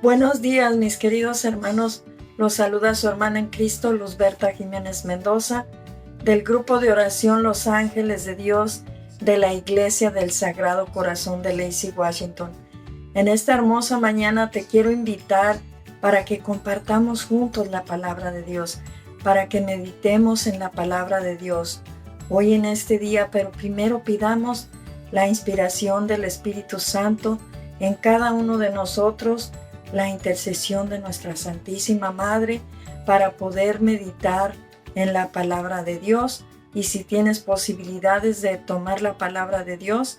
Buenos días, mis queridos hermanos. Los saluda su hermana en Cristo, Luzberta Jiménez Mendoza, del grupo de oración Los Ángeles de Dios de la Iglesia del Sagrado Corazón de Lacey, Washington. En esta hermosa mañana te quiero invitar para que compartamos juntos la palabra de Dios, para que meditemos en la palabra de Dios hoy en este día, pero primero pidamos la inspiración del Espíritu Santo en cada uno de nosotros, la intercesión de nuestra Santísima Madre para poder meditar en la palabra de Dios. Y si tienes posibilidades de tomar la palabra de Dios,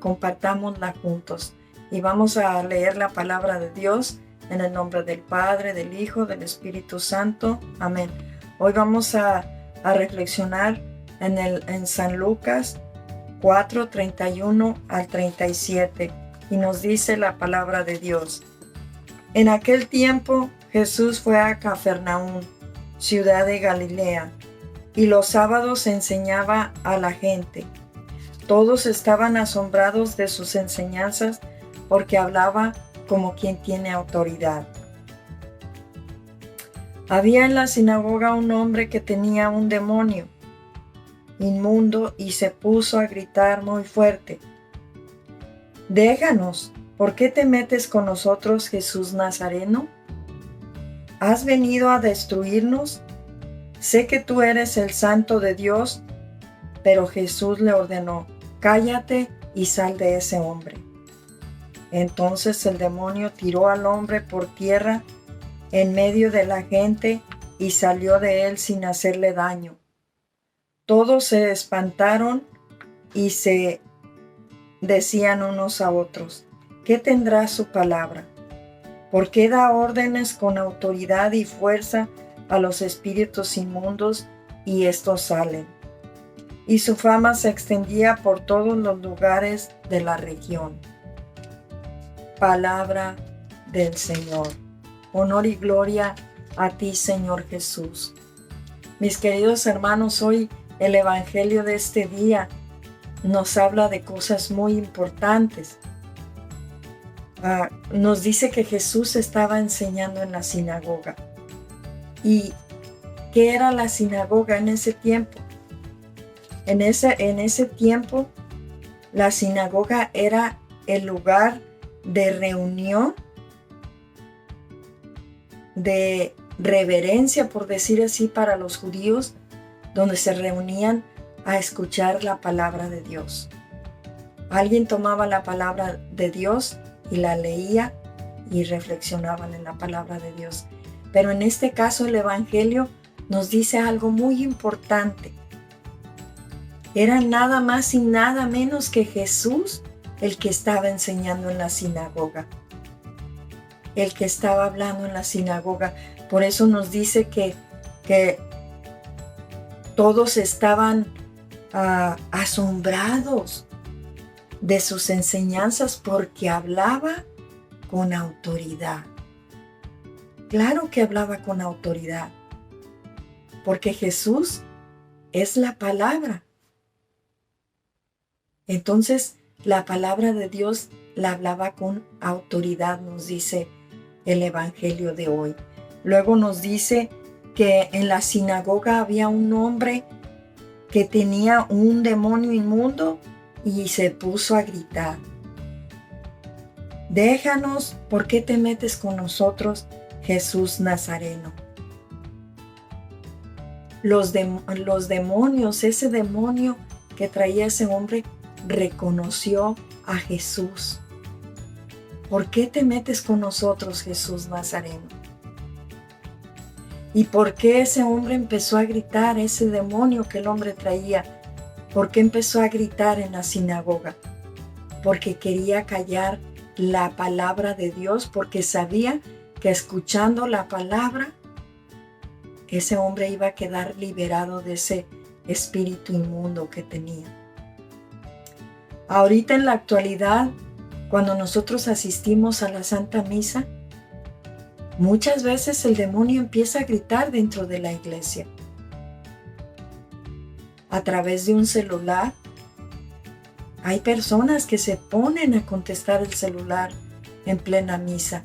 compartámosla juntos. Y vamos a leer la palabra de Dios en el nombre del Padre, del Hijo, del Espíritu Santo. Amén. Hoy vamos a reflexionar en San Lucas 4, 31 al 37. Y nos dice la palabra de Dios. En aquel tiempo Jesús fue a Cafarnaúm, ciudad de Galilea, y los sábados enseñaba a la gente. Todos estaban asombrados de sus enseñanzas porque hablaba como quien tiene autoridad. Había en la sinagoga un hombre que tenía un demonio inmundo y se puso a gritar muy fuerte: «Déjanos, ¿por qué te metes con nosotros, Jesús Nazareno? ¿Has venido a destruirnos? Sé que tú eres el Santo de Dios». Pero Jesús le ordenó: «Cállate y sal de ese hombre». Entonces el demonio tiró al hombre por tierra en medio de la gente y salió de él sin hacerle daño. Todos se espantaron y se decían unos a otros: ¿qué tendrá su palabra? ¿Por qué da órdenes con autoridad y fuerza a los espíritus inmundos y estos salen? Y su fama se extendía por todos los lugares de la región. Palabra del Señor. Honor y gloria a ti, Señor Jesús. Mis queridos hermanos, hoy el Evangelio de este día nos habla de cosas muy importantes. Nos dice que Jesús estaba enseñando en la sinagoga. ¿Y qué era la sinagoga en ese tiempo? En ese tiempo, la sinagoga era el lugar de reunión, de reverencia, por decir así, para los judíos, donde se reunían a escuchar la palabra de Dios. Alguien tomaba la palabra de Dios y la leía y reflexionaban en la palabra de Dios. Pero en este caso el Evangelio nos dice algo muy importante. Era nada más y nada menos que Jesús el que estaba enseñando en la sinagoga, el que estaba hablando en la sinagoga. Por eso nos dice que todos estaban asombrados de sus enseñanzas porque hablaba con autoridad. Claro que hablaba con autoridad, porque Jesús es la palabra. Entonces, la palabra de Dios la hablaba con autoridad, nos dice el Evangelio de hoy. Luego nos dice que en la sinagoga había un hombre que tenía un demonio inmundo y se puso a gritar: «Déjanos, ¿por qué te metes con nosotros, Jesús Nazareno?». Los demonios, ese demonio que traía ese hombre, reconoció a Jesús. ¿Por qué te metes con nosotros, Jesús Nazareno? ¿Y por qué ese hombre empezó a gritar, ese demonio que el hombre traía? ¿Por qué empezó a gritar en la sinagoga? Porque quería callar la palabra de Dios, porque sabía que escuchando la palabra, ese hombre iba a quedar liberado de ese espíritu inmundo que tenía. Ahorita en la actualidad, cuando nosotros asistimos a la Santa Misa, muchas veces el demonio empieza a gritar dentro de la iglesia. A través de un celular, hay personas que se ponen a contestar el celular en plena misa.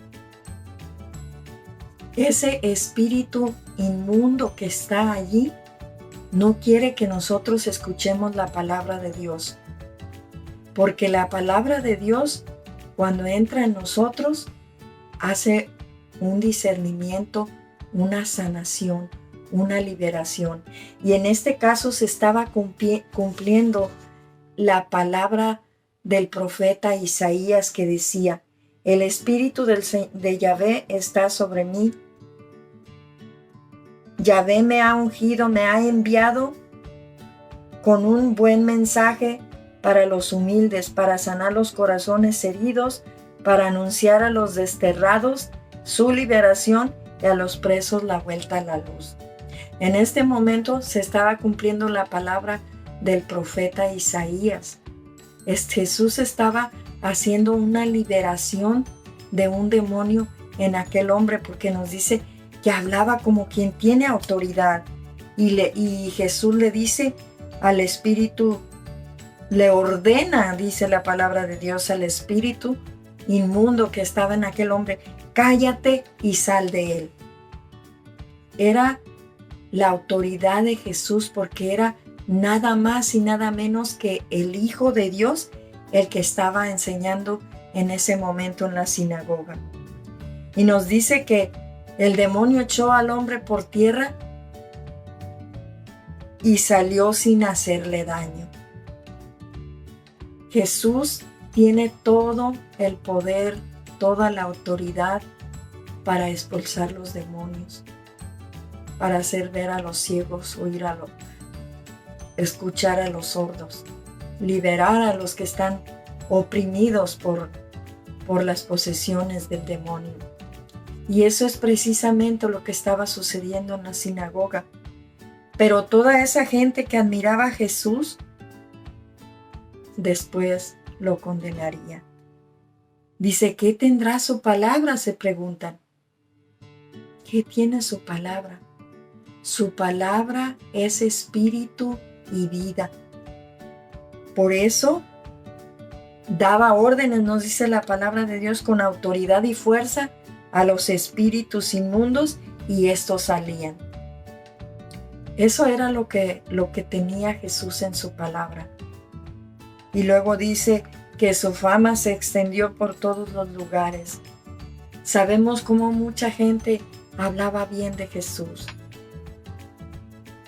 Ese espíritu inmundo que está allí no quiere que nosotros escuchemos la palabra de Dios. Porque la palabra de Dios, cuando entra en nosotros, hace un discernimiento, una sanación, una liberación. Y en este caso se estaba cumpliendo la palabra del profeta Isaías que decía: el espíritu de Yahvé está sobre mí. Yahvé me ha ungido, me ha enviado con un buen mensaje para los humildes, para sanar los corazones heridos, para anunciar a los desterrados su liberación y a los presos la vuelta a la luz. En este momento se estaba cumpliendo la palabra del profeta Isaías. Jesús estaba haciendo una liberación de un demonio en aquel hombre, porque nos dice que hablaba como quien tiene autoridad. Y Jesús le dice al espíritu, le ordena, dice la palabra de Dios, al espíritu inmundo que estaba en aquel hombre: cállate y sal de él. Era la autoridad de Jesús, porque era nada más y nada menos que el Hijo de Dios el que estaba enseñando en ese momento en la sinagoga. Y nos dice que el demonio echó al hombre por tierra y salió sin hacerle daño. Jesús tiene todo el poder, toda la autoridad para expulsar los demonios, para hacer ver a los ciegos, escuchar a los sordos, liberar a los que están oprimidos por las posesiones del demonio. Y eso es precisamente lo que estaba sucediendo en la sinagoga. Pero toda esa gente que admiraba a Jesús, después lo condenaría. Dice: ¿qué tendrá su palabra?, se preguntan. ¿Qué tiene su palabra? Su palabra es espíritu y vida. Por eso daba órdenes, nos dice la palabra de Dios, con autoridad y fuerza a los espíritus inmundos, y estos salían. Eso era lo que tenía Jesús en su palabra. Y luego dice que su fama se extendió por todos los lugares. Sabemos cómo mucha gente hablaba bien de Jesús,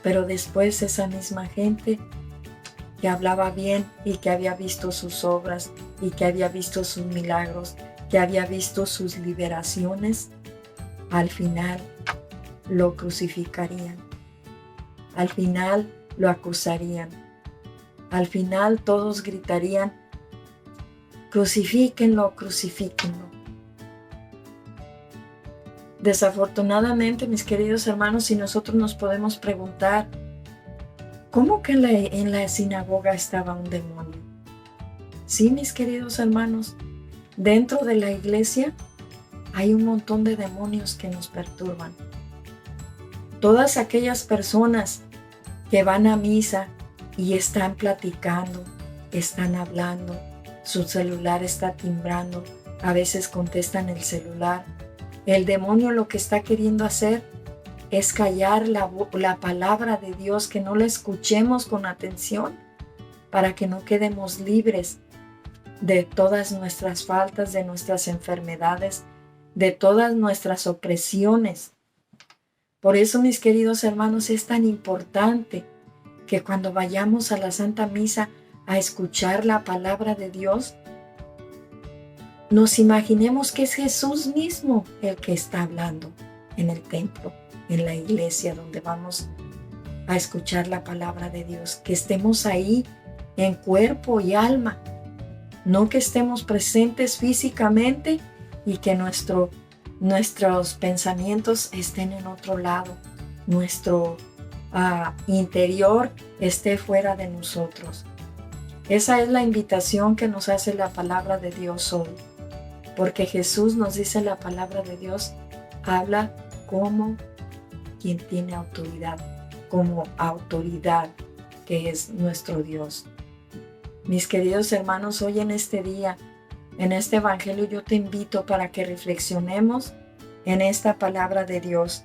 pero después esa misma gente que hablaba bien y que había visto sus obras y que había visto sus milagros, que había visto sus liberaciones, al final lo crucificarían. Al final lo acusarían. Al final todos gritarían: crucifíquenlo, crucifíquenlo. Desafortunadamente, mis queridos hermanos, si nosotros nos podemos preguntar, ¿cómo que en la sinagoga estaba un demonio? Sí, mis queridos hermanos, dentro de la iglesia hay un montón de demonios que nos perturban. Todas aquellas personas que van a misa y están platicando, están hablando, su celular está timbrando, a veces contestan el celular. El demonio lo que está queriendo hacer es callar la palabra de Dios, que no la escuchemos con atención, para que no quedemos libres de todas nuestras faltas, de nuestras enfermedades, de todas nuestras opresiones. Por eso, mis queridos hermanos, es tan importante que cuando vayamos a la Santa Misa a escuchar la palabra de Dios, nos imaginemos que es Jesús mismo el que está hablando en el templo, en la iglesia donde vamos a escuchar la palabra de Dios. Que estemos ahí en cuerpo y alma, no que estemos presentes físicamente y que nuestros pensamientos estén en otro lado, nuestro interior esté fuera de nosotros. Esa es la invitación que nos hace la palabra de Dios hoy, porque Jesús nos dice, la palabra de Dios habla como quien tiene autoridad, como autoridad que es nuestro Dios. Mis queridos hermanos, hoy en este día, en este evangelio, yo te invito para que reflexionemos en esta palabra de Dios.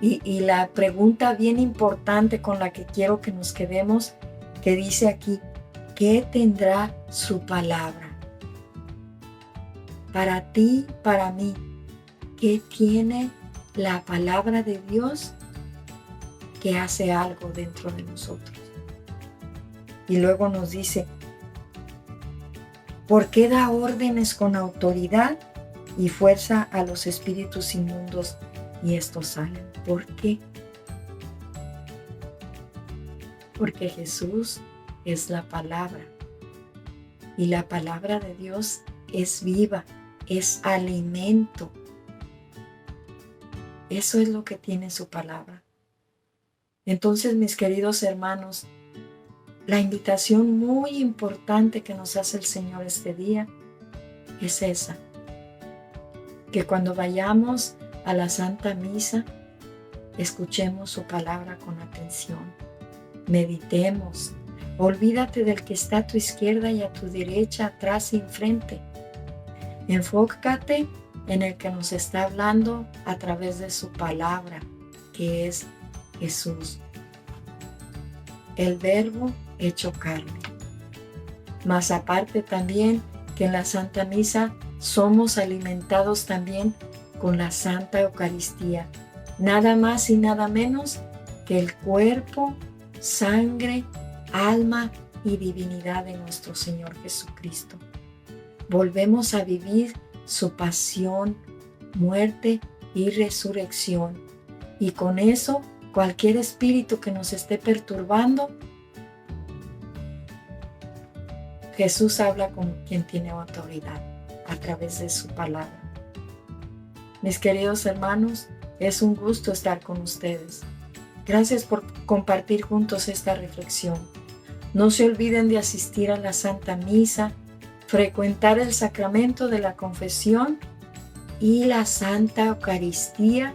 Y la pregunta bien importante con la que quiero que nos quedemos, que dice aquí, ¿qué tendrá su palabra? Para ti, para mí, ¿qué tiene la palabra de Dios que hace algo dentro de nosotros? Y luego nos dice, ¿por qué da órdenes con autoridad y fuerza a los espíritus inmundos y estos salen? ¿Por qué? Porque Jesús es la palabra y la palabra de Dios es viva, es alimento. Eso es lo que tiene su palabra. Entonces, mis queridos hermanos, la invitación muy importante que nos hace el Señor este día es esa, que cuando vayamos a la Santa Misa, escuchemos su palabra con atención, meditemos, olvídate del que está a tu izquierda y a tu derecha, atrás y enfrente. Enfócate en el que nos está hablando a través de su palabra, que es Jesús, el Verbo hecho carne. Más aparte también que en la Santa Misa somos alimentados también con la Santa Eucaristía, nada más y nada menos que el cuerpo, sangre, alma y divinidad de nuestro Señor Jesucristo. Volvemos a vivir su pasión, muerte y resurrección. Y con eso, cualquier espíritu que nos esté perturbando, Jesús habla con quien tiene autoridad a través de su palabra. Mis queridos hermanos, es un gusto estar con ustedes. Gracias por compartir juntos esta reflexión. No se olviden de asistir a la Santa Misa, frecuentar el sacramento de la confesión y la Santa Eucaristía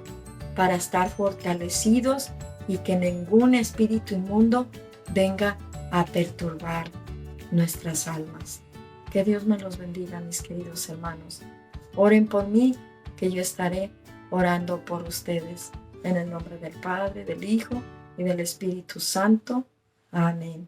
para estar fortalecidos y que ningún espíritu inmundo venga a perturbar nuestras almas. Que Dios me los bendiga, mis queridos hermanos. Oren por mí, que yo estaré orando por ustedes. En el nombre del Padre, del Hijo y del Espíritu Santo. Amén.